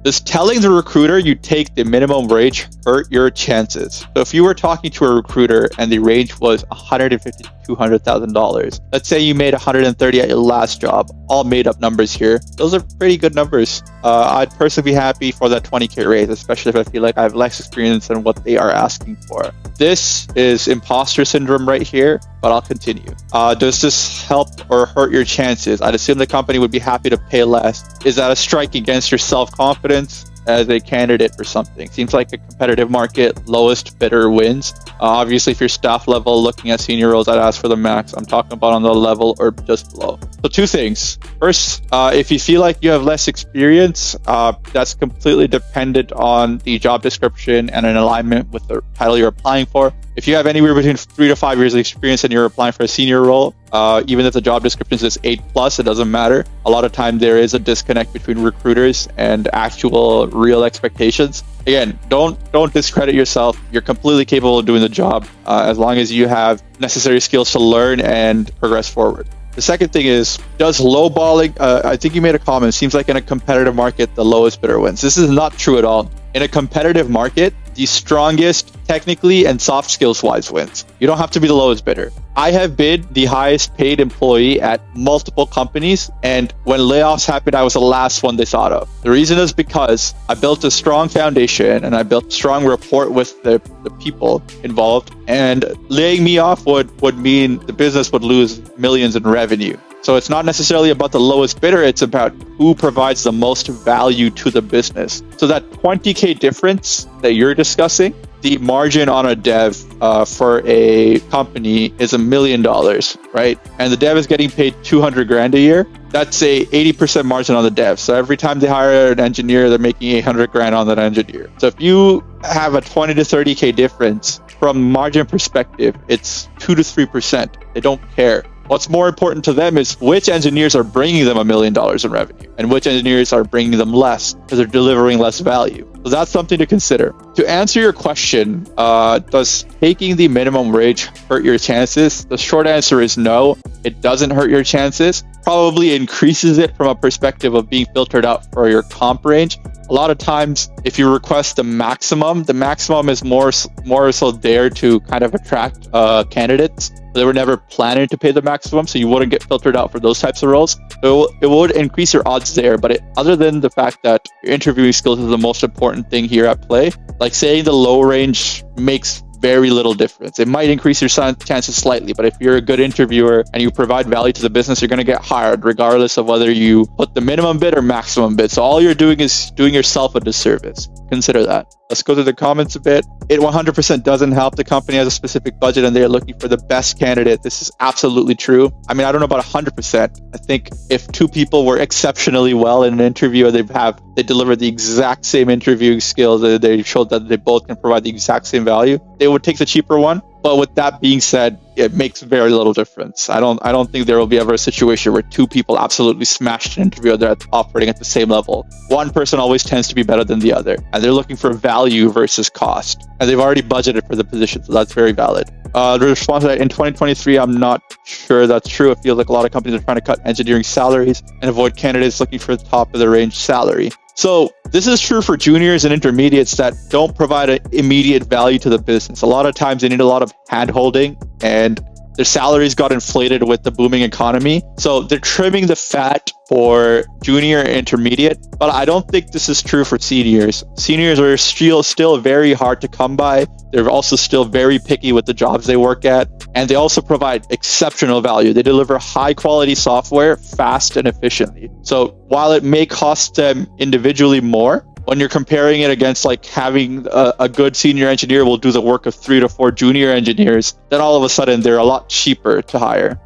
Does telling the recruiter you take the minimum wage hurt your chances? So if you were talking to a recruiter and the range was $150,000 to $200,000, let's say you made 130 at your last job, all made up numbers here. Those are pretty good numbers. I'd personally be happy for that 20K raise, especially if I feel like I have less experience than what they are asking for. This is imposter syndrome right here, but I'll continue. Does this help or hurt your chances? I'd assume the company would be happy to pay less. Is that a strike against your self-confidence as a candidate for something? Seems like a competitive market, lowest bidder wins. Obviously, if you're staff level looking at senior roles, I'd ask for the max. I'm talking about on the level or just below. So two things. First, if you feel like you have less experience, that's completely dependent on the job description and in alignment with the title you're applying for. If you have anywhere between 3 to 5 years of experience and you're applying for a senior role, even if the job description says 8+, it doesn't matter. A lot of time there is a disconnect between recruiters and actual real expectations. Again, don't discredit yourself. You're completely capable of doing the job as long as you have necessary skills to learn and progress forward. The second thing is, does lowballing, I think you made a comment, seems like in a competitive market, the lowest bidder wins. This is not true at all. In a competitive market, the strongest technically and soft skills wise wins. You don't have to be the lowest bidder. I have been the highest paid employee at multiple companies, and when layoffs happened, I was the last one they thought of. The reason is because I built a strong foundation and I built a strong rapport with the people involved, and laying me off would mean the business would lose millions in revenue. So it's not necessarily about the lowest bidder, it's about who provides the most value to the business. So that 20K difference that you're discussing, the margin on a dev for a company is $1 million, right? And the dev is getting paid 200 grand a year. That's a 80% margin on the dev. So every time they hire an engineer, they're making 800 grand on that engineer. So if you have a 20 to 30K difference from margin perspective, it's 2 to 3%. They don't care. What's more important to them is which engineers are bringing them $1 million in revenue and which engineers are bringing them less because they're delivering less value. So that's something to consider. To answer your question, does taking the minimum wage hurt your chances? The short answer is no, it doesn't hurt your chances. Probably increases it from a perspective of being filtered out for your comp range. A lot of times, if you request the maximum is more so there to kind of attract candidates. They were never planning to pay the maximum, so you wouldn't get filtered out for those types of roles. It would increase your odds there, but other than the fact that your interviewing skills is the most important thing here at play, like saying the low range makes very little difference. It might increase your chances slightly, but if you're a good interviewer and you provide value to the business, you're going to get hired regardless of whether you put the minimum bid or maximum bid. So all you're doing is doing yourself a disservice. Consider that. Let's go through the comments a bit. It 100% doesn't help. The company has a specific budget and they're looking for the best candidate. This is absolutely true. I mean, I don't know about 100%. I think if two people were exceptionally well in an interview and they delivered the exact same interviewing skills, they showed that they both can provide the exact same value, they would take the cheaper one. But with that being said, it makes very little difference. I don't think there will be ever a situation where two people absolutely smashed an interview that are operating at the same level. One person always tends to be better than the other, and they're looking for value versus cost. And they've already budgeted for the position, so that's very valid. The response to that, in 2023, I'm not sure that's true. It feels like a lot of companies are trying to cut engineering salaries and avoid candidates looking for the top of the range salary. So this is true for juniors and intermediates that don't provide an immediate value to the business. A lot of times they need a lot of hand-holding and their salaries got inflated with the booming economy. So they're trimming the fat for junior and intermediate, but I don't think this is true for seniors. Seniors are still very hard to come by. They're also still very picky with the jobs they work at, and they also provide exceptional value. They deliver high quality software fast and efficiently. So while it may cost them individually more, when you're comparing it against like having a good senior engineer will do the work of 3 to 4 junior engineers, then all of a sudden they're a lot cheaper to hire.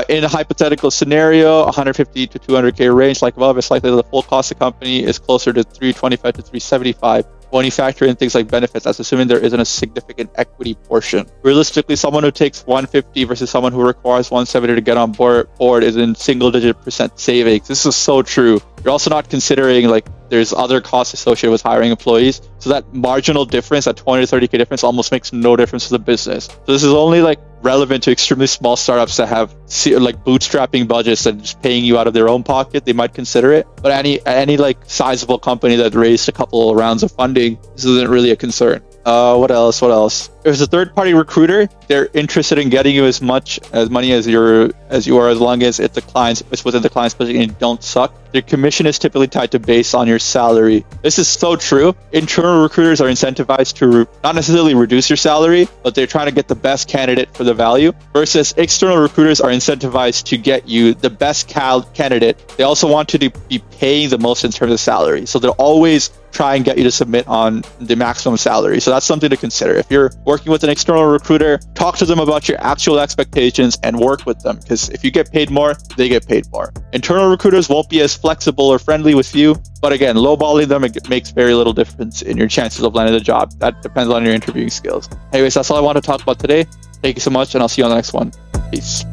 In a hypothetical scenario, 150 to 200K range, like above, it's likely that the full cost of the company is closer to 325 to 375. When you factor in things like benefits, that's assuming there isn't a significant equity portion. Realistically, someone who takes 150 versus someone who requires 170 to get on board is in single-digit % savings. This is so true. You're also not considering like there's other costs associated with hiring employees. So that marginal difference, that 20 to 30K difference, almost makes no difference to the business. So this is only like relevant to extremely small startups that have like bootstrapping budgets and just paying you out of their own pocket. They might consider it, but any like sizable company that raised a couple rounds of funding, this isn't really a concern. What else? There's a third-party recruiter. They're interested in getting you as much money as you are, as long as it's within the client's budget and you don't suck. Their commission is typically tied to based on your salary. This is so true. Internal recruiters are incentivized to not necessarily reduce your salary, but they're trying to get the best candidate for the value. Versus external recruiters are incentivized to get you the best candidate. They also want you to be paying the most in terms of salary. So they'll always try and get you to submit on the maximum salary. So that's something to consider. If you're working with an external recruiter, talk to them about your actual expectations and work with them, because if you get paid more, they get paid more. Internal recruiters won't be as flexible or friendly with you, but again, lowballing them, it makes very little difference in your chances of landing the job. That depends on your interviewing skills. Anyways, that's all I want to talk about today. Thank you so much, and I'll see you on the next one. Peace.